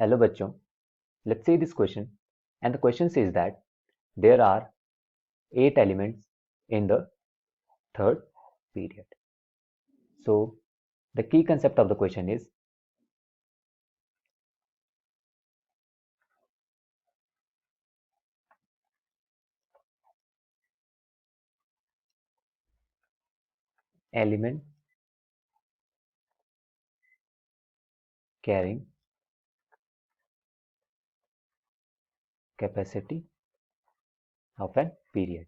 Hello bachcho, let's see this question, and the question says that there are 8 elements in the third period. So the key concept of the question is element carrying capacity of an period.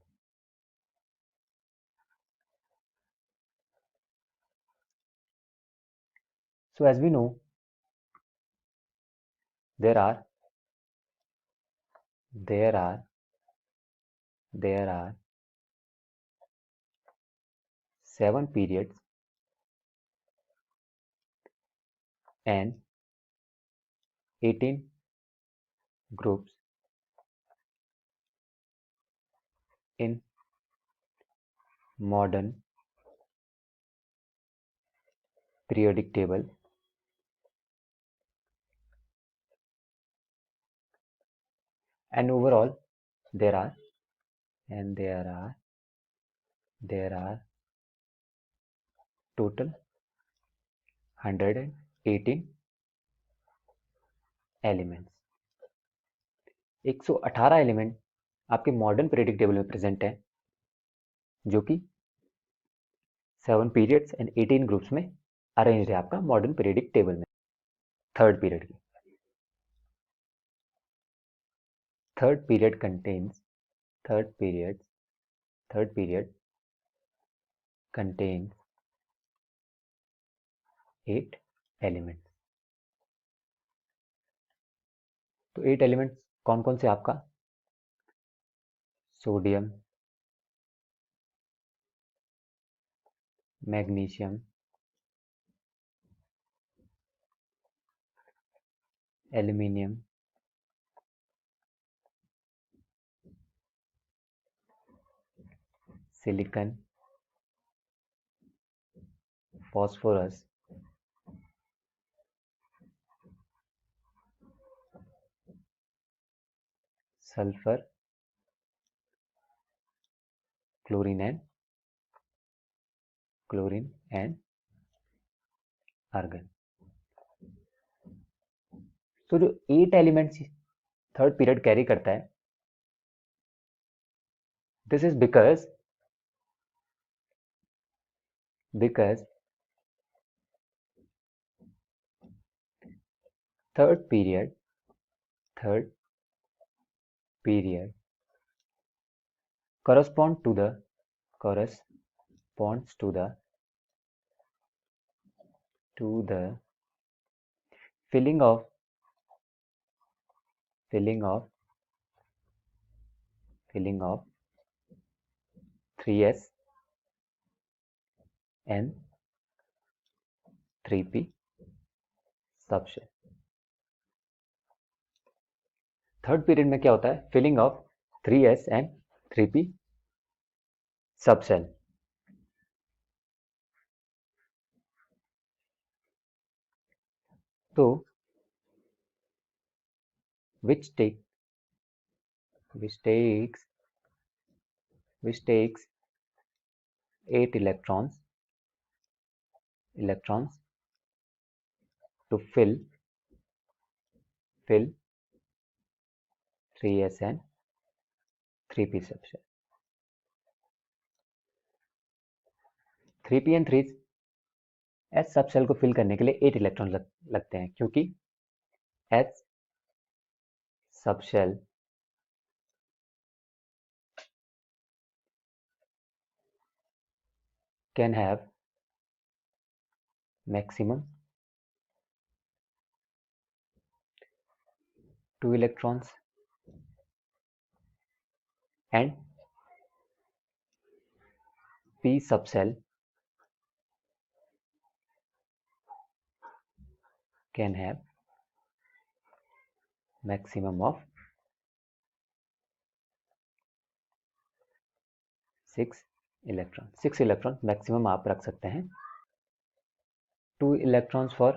So as we know, there are 7 periods and 18 groups in modern periodic table, and overall there are total 118 elements. 118 element आपके modern periodic table में present है, जो कि 7 periods and 18 groups में arrange है आपका modern periodic table में third period की। Third period contains 8 elements. तो 8 एलिमेंट्स कौन कौन से आपका? Sodium, magnesium, aluminium, silicon, phosphorus, sulphur, chlorine and argon. तो जो 8 एलिमेंट्स थर्ड पीरियड कैरी करता है, this is because third period corresponds to the filling of 3s and 3p subshell. Third period में क्या होता है? Filling of 3s and 3p subshell. तो which takes 8 electrons to fill 3s and 3p subshell. 3p and 3s subshell को fill करने के लिए 8 electron लगते हैं, क्योंकि S subshell can have maximum 2 electrons and P subcell can have maximum of 6 electrons। 6 electrons maximum आप रख सकते हैं। 2 electrons for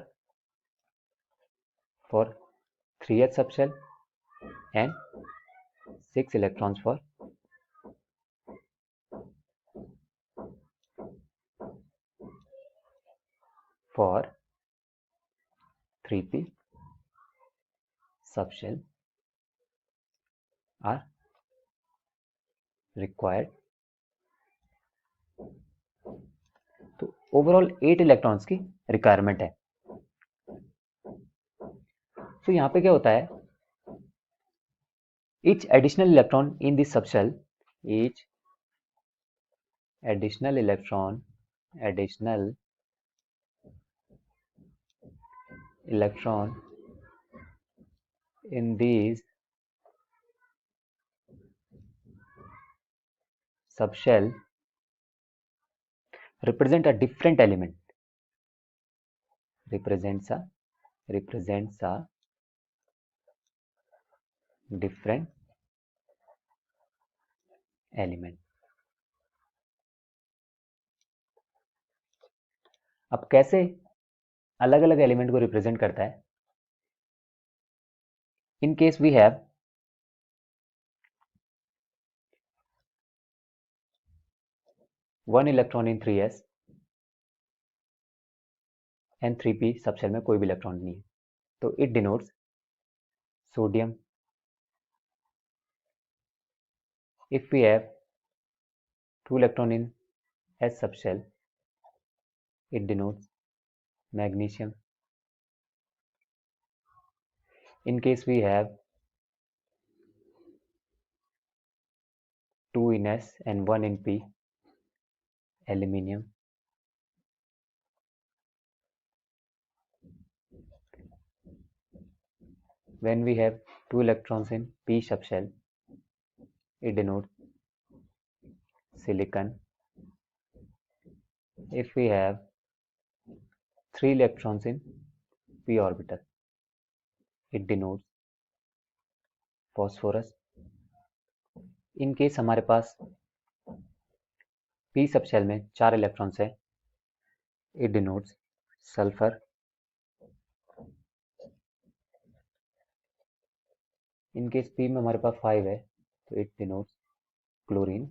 3s subshell and 6 electrons for 3p subshell are required. तो ओवरऑल 8 इलेक्ट्रॉन्स की रिक्वायरमेंट है. तो यहाँ पे क्या होता है, each additional electron in this subshell, each additional electron in these subshell represent a different element, represents a different element. अब कैसे अलग अलग एलिमेंट को रिप्रेजेंट करता है? In case we have one electron in 3s and 3p subshell में कोई भी इलेक्ट्रॉन नहीं है, तो it denotes sodium. If we have 2 electron in s subshell, it denotes magnesium. In case we have 2 in s and 1 in p, aluminium. When we have 2 electrons in p subshell, it denotes silicon. If we have 3 electrons in p orbital, it denotes phosphorus. In case हमारे पास p subshell में 4 electrons है, it denotes sulfur. In case p में हमारे पास 5 है, तो it denotes chlorine.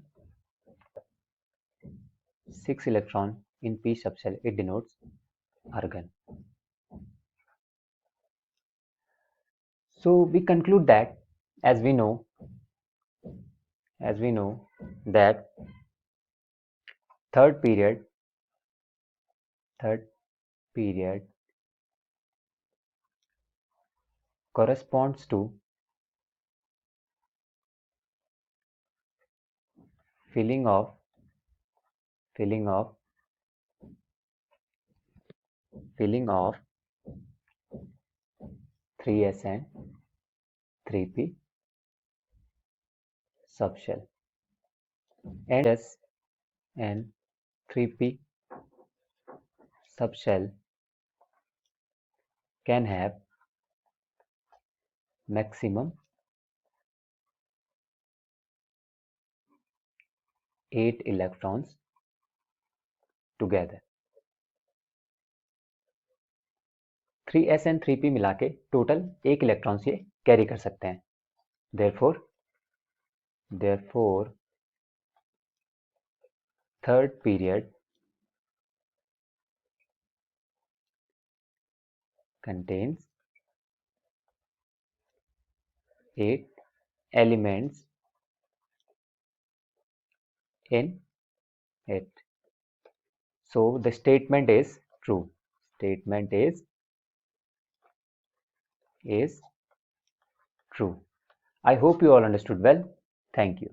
6 electron in p subshell, it denotes argon. So we conclude that as we know that third period corresponds to filling of 3s and 3p subshell, and s and 3p subshell can have maximum 8 electrons together. 3s and 3p मिला के total 1 electrons ये carry कर सकते हैं. Therefore third period contains 8 elements in it. So the statement is true. Statement is true. I hope you all understood well. Thank you.